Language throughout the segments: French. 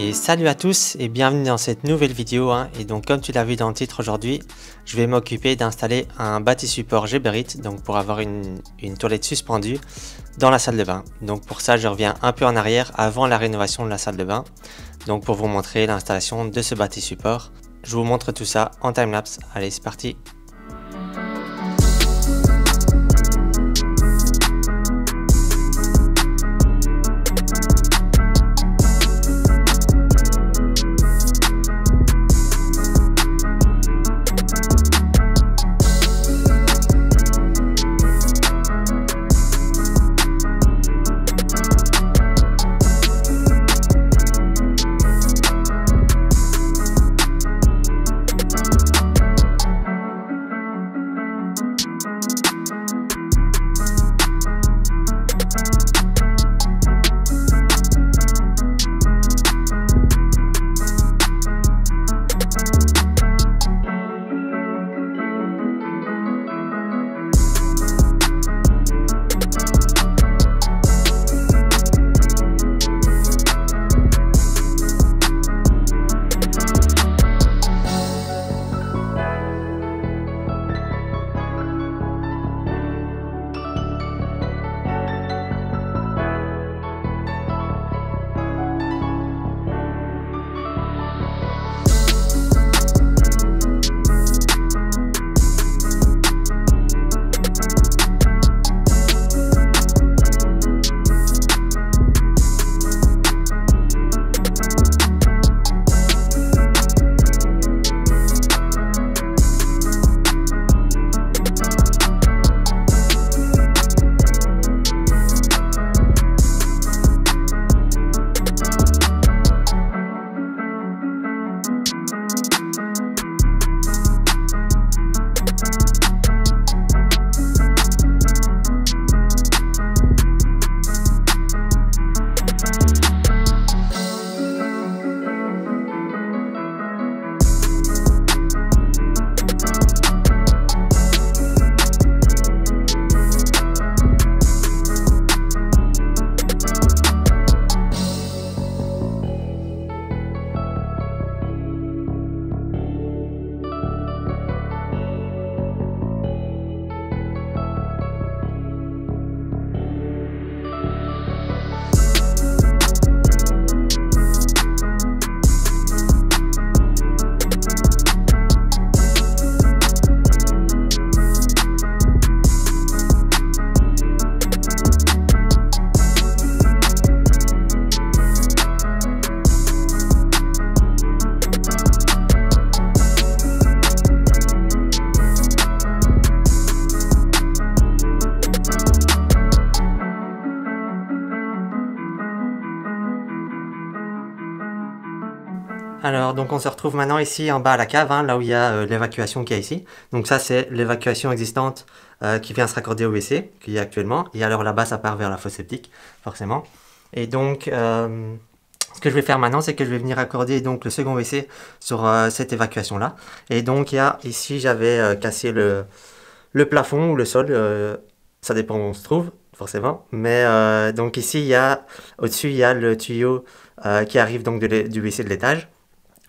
Et salut à tous et bienvenue dans cette nouvelle vidéo Et donc comme tu l'as vu dans le titre aujourd'hui, je vais m'occuper d'installer un bâti support Geberit donc pour avoir une toilette suspendue dans la salle de bain. Donc pour ça je reviens un peu en arrière avant la rénovation de la salle de bain. Donc pour vous montrer l'installation de ce bâti support. Je vous montre tout ça en timelapse. Allez, c'est parti. Alors donc on se retrouve maintenant ici en bas à la cave, là où il y a l'évacuation qu'il y a ici. Donc ça c'est l'évacuation existante qui vient se raccorder au WC qu'il y a actuellement. Et alors là-bas ça part vers la fosse septique forcément. Et donc ce que je vais faire maintenant c'est que je vais venir raccorder donc le second WC sur cette évacuation là. Et donc il y a ici j'avais cassé le plafond ou le sol, ça dépend où on se trouve forcément. Mais donc ici il y a au-dessus il y a le tuyau qui arrive donc du WC de l'étage.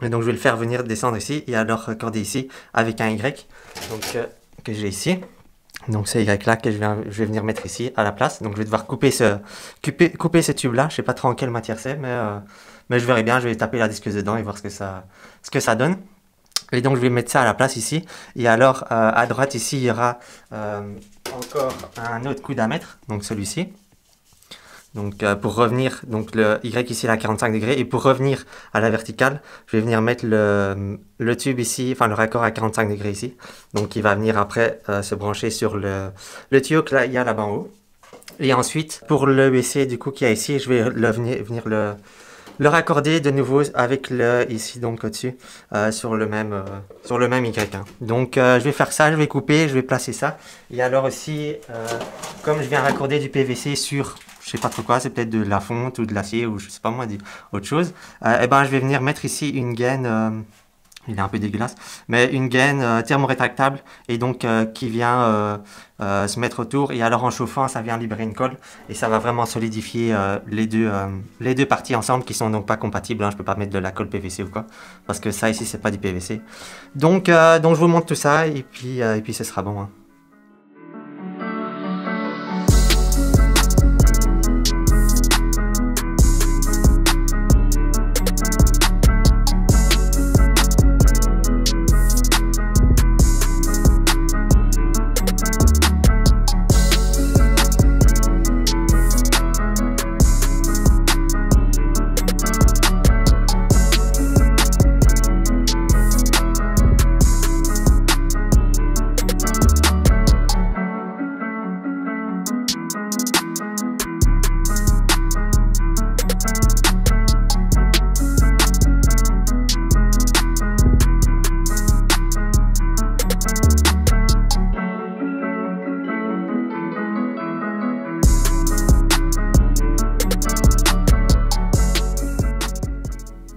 Et donc je vais le faire venir descendre ici et alors raccorder ici avec un Y donc, que j'ai ici. Donc c'est Y là que je vais venir mettre ici à la place. Donc je vais devoir couper ce tube là. Je sais pas trop en quelle matière c'est, mais je verrai bien. Je vais taper la disqueuse dedans et voir ce que ça donne. Et donc je vais mettre ça à la place ici. Et alors à droite ici il y aura encore un autre coude à mettre, donc celui-ci. Donc pour revenir, donc le Y ici il est à 45 degrés et pour revenir à la verticale, je vais venir mettre le tube ici, enfin le raccord à 45 degrés ici. Donc il va venir après se brancher sur le tuyau que là, il y a là-bas en haut. Et ensuite pour le WC du coup qu'il y a ici, je vais venir le raccorder de nouveau avec le ici donc au-dessus sur le même Y. Donc je vais faire ça, je vais couper, je vais placer ça. Et alors aussi, comme je viens raccorder du PVC sur je sais pas trop quoi, c'est peut-être de la fonte ou de l'acier ou je sais pas moi, autre chose. Et ben je vais venir mettre ici une gaine Il est un peu dégueulasse, mais une gaine thermorétractable et donc qui vient se mettre autour, et alors en chauffant ça vient libérer une colle et ça va vraiment solidifier les deux parties ensemble qui sont donc pas compatibles, hein. Je peux pas mettre de la colle PVC ou quoi, parce que ça ici c'est pas du PVC. Donc je vous montre tout ça et puis ce sera bon, hein.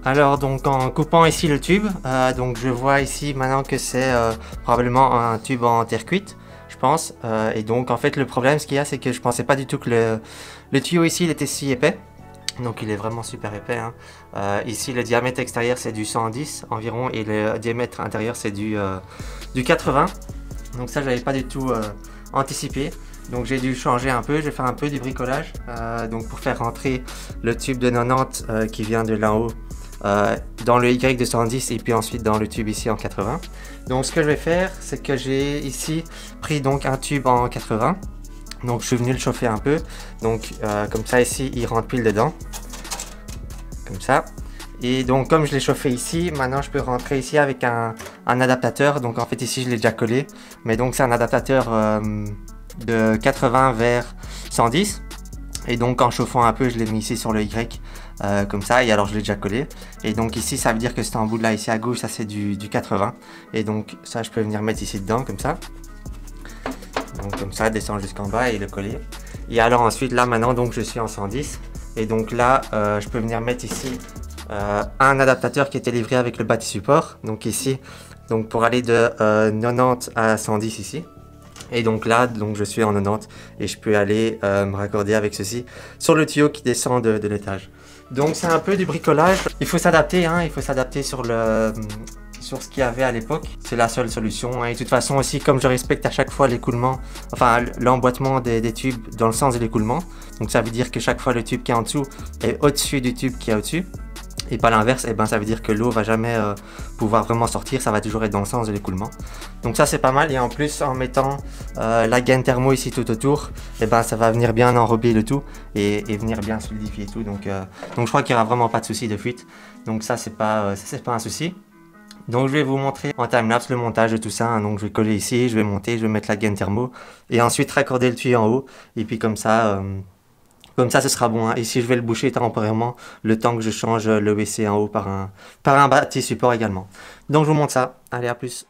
Alors donc en coupant ici le tube, donc je vois ici maintenant que c'est probablement un tube en terre cuite, je pense. Et donc en fait le problème ce qu'il y a, c'est que je pensais pas du tout que le tuyau ici il était si épais. Donc il est vraiment super épais, hein. Ici le diamètre extérieur c'est du 110 environ et le diamètre intérieur c'est du 80. Donc ça j'avais pas du tout anticipé. Donc j'ai dû changer un peu, je vais faire un peu du bricolage donc pour faire rentrer le tube de 90 qui vient de là-haut dans le Y de 110 et puis ensuite dans le tube ici en 80. Donc ce que je vais faire, c'est que j'ai ici pris donc un tube en 80. Donc je suis venu le chauffer un peu. Donc comme ça ici il rentre pile dedans. Comme ça. Et donc comme je l'ai chauffé ici, maintenant je peux rentrer ici avec un adaptateur. Donc en fait ici je l'ai déjà collé. Mais donc c'est un adaptateur de 80 vers 110. Et donc en chauffant un peu, je l'ai mis ici sur le Y, comme ça, et alors je l'ai déjà collé. Et donc ici, ça veut dire que c'est en bout de là, ici à gauche, ça c'est du 80. Et donc ça, je peux venir mettre ici dedans, comme ça. Donc comme ça, descendre jusqu'en bas et le coller. Et alors ensuite, là maintenant, donc je suis en 110. Et donc là, je peux venir mettre ici un adaptateur qui était livré avec le bâti support. Donc ici, donc pour aller de 90 à 110 ici. Et donc là, donc je suis en 90 et je peux aller me raccorder avec ceci sur le tuyau qui descend de l'étage. Donc c'est un peu du bricolage. Il faut s'adapter, hein, il faut s'adapter sur ce qu'il y avait à l'époque. C'est la seule solution. Et de toute façon aussi, comme je respecte à chaque fois l'écoulement, enfin l'emboîtement des tubes dans le sens de l'écoulement. Donc ça veut dire que chaque fois le tube qui est en dessous est au-dessus du tube qui est au-dessus. Et pas l'inverse, et ben ça veut dire que l'eau va jamais pouvoir vraiment sortir, ça va toujours être dans le sens de l'écoulement. Donc ça c'est pas mal, et en plus en mettant la gaine thermo ici tout autour, et ben ça va venir bien enrober le tout et venir bien solidifier tout. Donc je crois qu'il n'y aura vraiment pas de souci de fuite. Donc ça c'est pas un souci. Donc je vais vous montrer en timelapse le montage de tout ça, hein. Donc je vais coller ici, je vais monter, je vais mettre la gaine thermo et ensuite raccorder le tuyau en haut, et puis comme ça ce sera bon, hein. Ici je vais le boucher temporairement le temps que je change le WC en haut par un bâti support également. Donc je vous montre ça, allez à plus.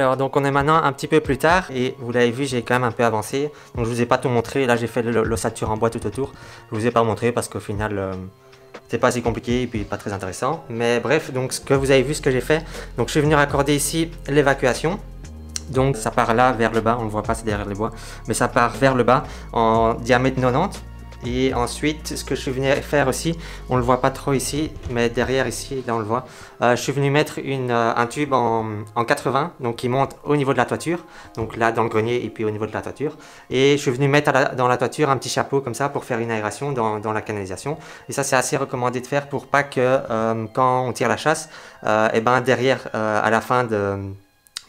Alors, donc on est maintenant un petit peu plus tard et vous l'avez vu, j'ai quand même un peu avancé. Donc je vous ai pas tout montré, là j'ai fait l'ossature en bois tout autour. Je vous ai pas montré parce qu'au final, c'est pas assez compliqué et puis pas très intéressant. Mais bref, donc ce que vous avez vu, ce que j'ai fait. Donc je suis venu raccorder ici l'évacuation. Donc ça part là vers le bas, on ne voit pas, c'est derrière les bois. Mais ça part vers le bas en diamètre 90. Et ensuite, ce que je suis venu faire aussi, on le voit pas trop ici, mais derrière ici, là on le voit. Je suis venu mettre un tube en 80, donc qui monte au niveau de la toiture. Donc là dans le grenier et puis au niveau de la toiture. Et je suis venu mettre dans la toiture un petit chapeau comme ça pour faire une aération dans la canalisation. Et ça c'est assez recommandé de faire pour pas que quand on tire la chasse, et ben derrière à la fin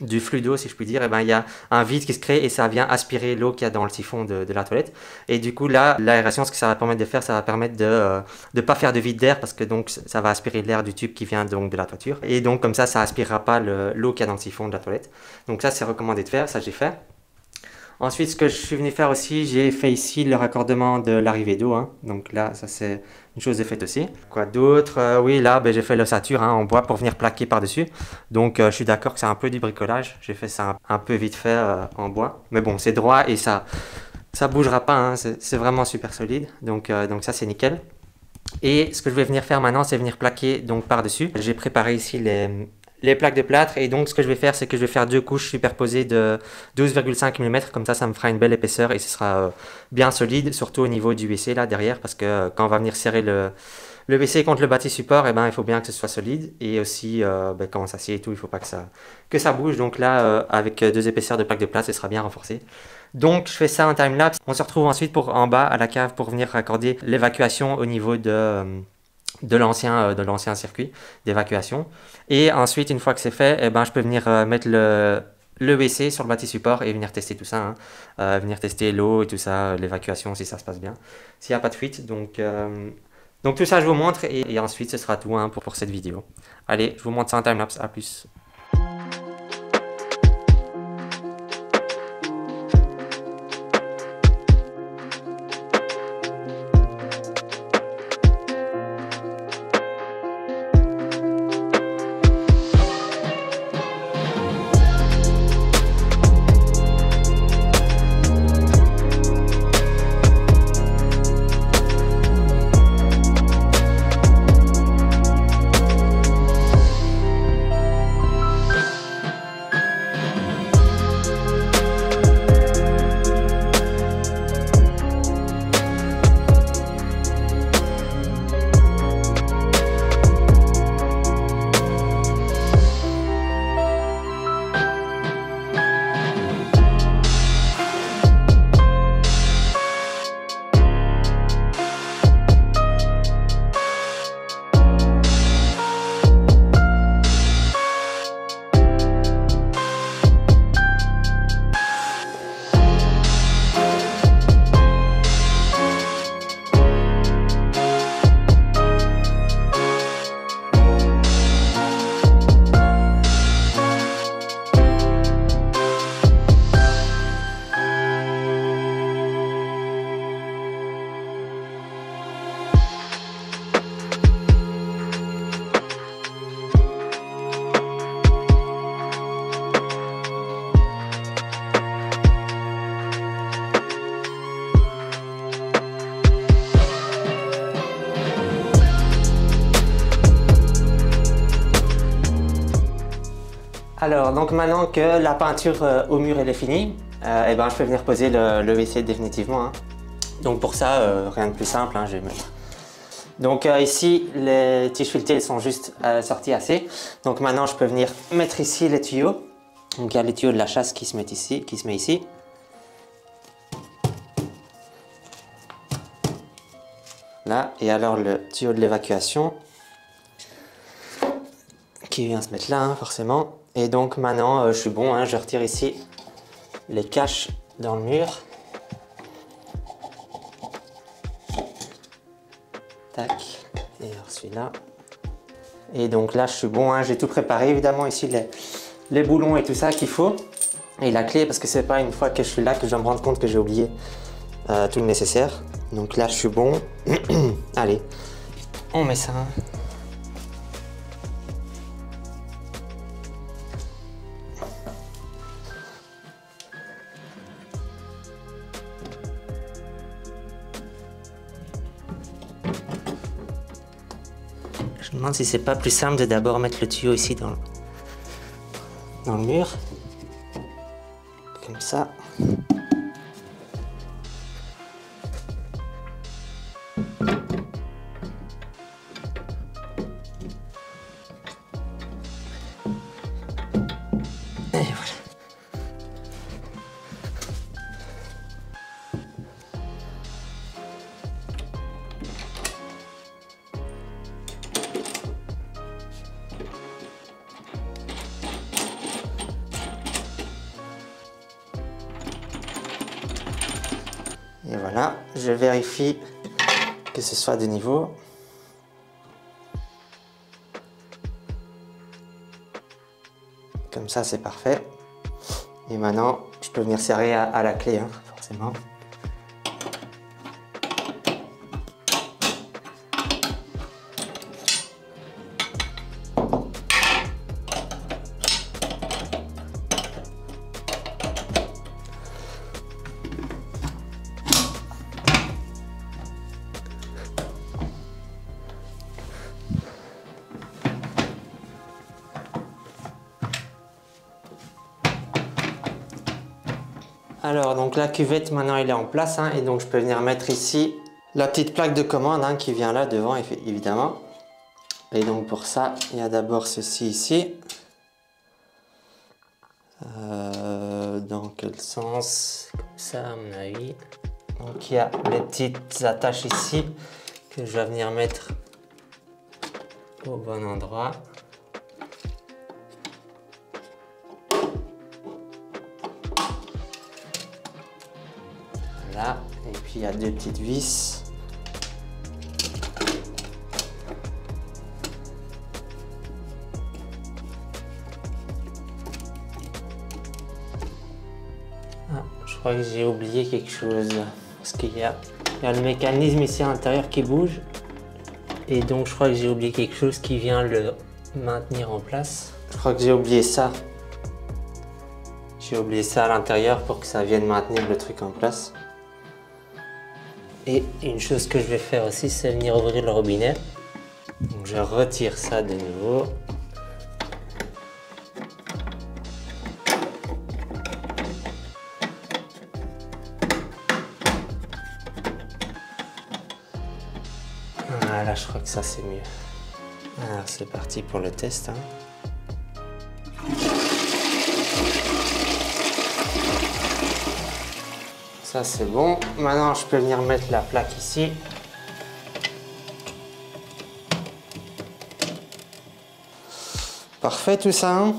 du flux d'eau, si je puis dire, et ben, il y a un vide qui se crée et ça vient aspirer l'eau qu'il y a dans le siphon de la toilette. Et du coup, là, l'aération, ce que ça va permettre de faire, ça va permettre de ne pas faire de vide d'air parce que donc ça va aspirer l'air du tube qui vient donc de la toiture. Et donc, comme ça aspirera pas l'eau qu'il y a dans le siphon de la toilette. Donc ça, c'est recommandé de faire, ça j'ai fait. Ensuite, ce que je suis venu faire aussi, j'ai fait ici le raccordement de l'arrivée d'eau. Hein. Donc là, ça c'est une chose de faite aussi. Quoi d'autre? Oui, là, ben, j'ai fait l'ossature en bois pour venir plaquer par-dessus. Donc je suis d'accord que c'est un peu du bricolage. J'ai fait ça un peu vite fait en bois. Mais bon, c'est droit et ça bougera pas. Hein. C'est vraiment super solide. Donc ça, c'est nickel. Et ce que je vais venir faire maintenant, c'est venir plaquer donc par-dessus. J'ai préparé ici les plaques de plâtre et donc ce que je vais faire c'est que je vais faire deux couches superposées de 12,5 mm, comme ça me fera une belle épaisseur et ce sera bien solide, surtout au niveau du WC là derrière, parce que quand on va venir serrer le WC contre le bâti support, et ben, il faut bien que ce soit solide et aussi ben, quand on s'assied et tout, il ne faut pas que ça bouge. Donc là avec deux épaisseurs de plaques de plâtre, ce sera bien renforcé. Donc je fais ça en time-lapse. On se retrouve ensuite en bas à la cave pour venir raccorder l'évacuation au niveau de l'ancien circuit d'évacuation. Et ensuite, une fois que c'est fait, eh ben, je peux venir mettre le WC sur le bâti support et venir tester tout ça. Hein. Venir tester l'eau et tout ça, l'évacuation si ça se passe bien. S'il n'y a pas de fuite. Donc tout ça, je vous montre et ensuite, ce sera tout hein, pour cette vidéo. Allez, je vous montre ça en time-lapse. À plus. Alors, donc maintenant que la peinture au mur elle est finie, eh ben, je peux venir poser le WC définitivement. Hein. Donc pour ça, rien de plus simple, hein, je vais mettre. Donc ici, les tiges filetées sont juste sorties assez. Donc maintenant, je peux venir mettre ici les tuyaux. Donc il y a les tuyaux de la chasse qui se mettent ici, Là, et alors le tuyau de l'évacuation qui vient se mettre là, hein, forcément. Et donc maintenant, je suis bon, hein, je retire ici les caches dans le mur. Tac, et alors celui-là. Et donc là, je suis bon, hein, j'ai tout préparé, évidemment, ici les boulons et tout ça qu'il faut. Et la clé, parce que c'est pas une fois que je suis là que je dois me rendre compte que j'ai oublié tout le nécessaire. Donc là, je suis bon. Allez, on met ça. Je me demande si c'est pas plus simple de d'abord mettre le tuyau ici dans le mur. Comme ça. Et voilà. Et voilà, je vérifie que ce soit de niveau. Comme ça, c'est parfait. Et maintenant, je peux venir serrer à la clé, hein, forcément. Alors, donc la cuvette, maintenant, elle est en place, hein, et donc je peux venir mettre ici la petite plaque de commande, hein, qui vient là devant, évidemment. Et donc pour ça, il y a d'abord ceci ici. Dans quel sens? Comme ça, à mon avis. Donc il y a les petites attaches ici que je vais venir mettre au bon endroit. Voilà, et puis il y a deux petites vis. Ah, je crois que j'ai oublié quelque chose, parce qu'il y a le mécanisme ici à l'intérieur qui bouge, et donc je crois que j'ai oublié quelque chose qui vient le maintenir en place. Je crois que j'ai oublié ça. J'ai oublié ça à l'intérieur pour que ça vienne maintenir le truc en place. Et une chose que je vais faire aussi, c'est venir ouvrir le robinet. Donc je retire ça de nouveau. Voilà, je crois que ça c'est mieux. Alors c'est parti pour le test, hein. Ça c'est bon. Maintenant je peux venir mettre la plaque ici. Parfait tout ça, hein.